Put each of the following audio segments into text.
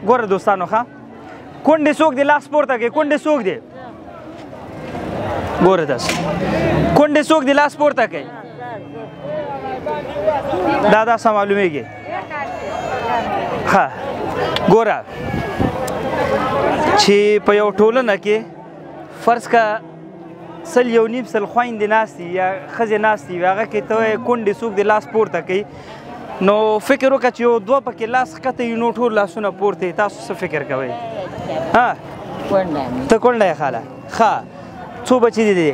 ګوره دوستانو ښه کونډې څوک دی لاس پورته کړئ کونډې څوک دی ګوره داسې کونډې څوک دی لاس پورته کړئ دا داسې معلومیږي ښه ګوره چې په یو ټولنه کې فرض که 100 خویندې ناستې یا ښځې ناستې وي هغه کې ته وایې کونډې څوک دی لاس پورته کوي نو فکر وکړه چې یو دوه پکې لاس ښکته وي نو ټول لاسونه پورته وي تاسو څه فکر کوئ ها ته کونډه یې خاله ښه څو بچي دي دی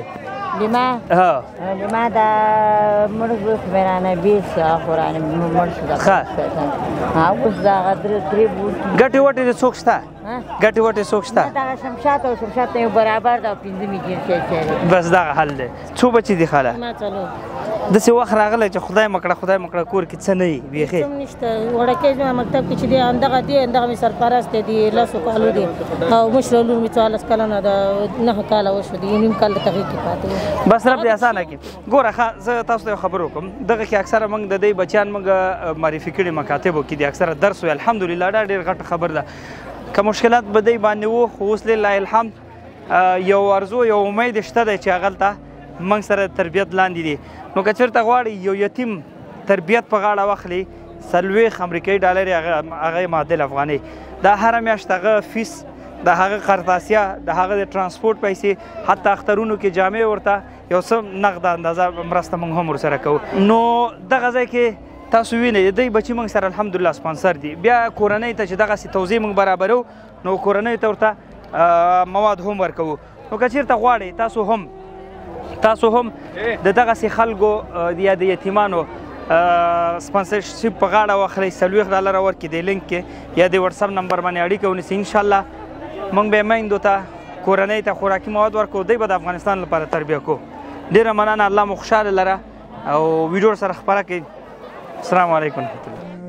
لما لما دا مرغ خبرانه 20 قرآن مرغ ښه اوس دا درې بوټي ګټې وټې دې څوک شته ګټې وټې څوک شته دا شمشاد او شمشاد ته برابر دا 5 میلیون شي بس دغه حل دی څو بچي دي خاله ما چلو داسې وخت راغلی چې خدای مکړه کور کې څه نه وي بیخي څه نشته وړکې زما مکتب کې چې دی همدغه مې سرپرست دی 10 کالو دی او مشر لور مې 14 کلنه ده 9 کاله وشو دی نیم کال د تغییر کې پاتې بس رب دې اسانه کړي ګوره ښه زه تاسو ته خبر وکړم دغه کې اکثره موږ د دې بچیان موږ معرفي کړي مکاتبو کې دي اکثره درس وي الحمدلله دا ډېر غټه خبر ده که مشکلات به دی باندې وو خو اوس لله الحمد یو ارزو یو امید شته دی چې هغلته موږ سره تربیت لاندې دي نو که چېرته غواړئ یو یتیم تربیت په غاړه واخلي 40 امریکایي ډالر هغه معادل افغانۍ دا هره میاشت هغه فیس د هغه قرطاسیه د هغه د ترانسپورټ پیسې حتی اخترونو کې جامې ورته یو څه نقد اندازه مرسته موږ هم ورسره کوو نو دغه ځای کې تاسو وینئ دوی بچي موږ سره الحمدلله سپانسر دي بیا کورنۍ ته چې دغسې توضیح موږ برابرو نو کورنۍ ته ورته مواد هم ورکوو نو که چېرته غواړئ تاسو هم د دغسې خلکو یا د یتیمانو سپانسرشپ په غاړه واخلئ 40 ډالره ورکړي دې لینک کې یا د وټساپ نمبر باندې اړیکه ونیسئ انشاءالله موږ به میندو ته کورنۍ ته خوراکي مواد ورکوو دوی به د افغانستان لپاره تربیه کوو ډېره مننه الله مو خوشحاله لره او ویډیو سره خپره کړئ السلام علیکم ورحمة الله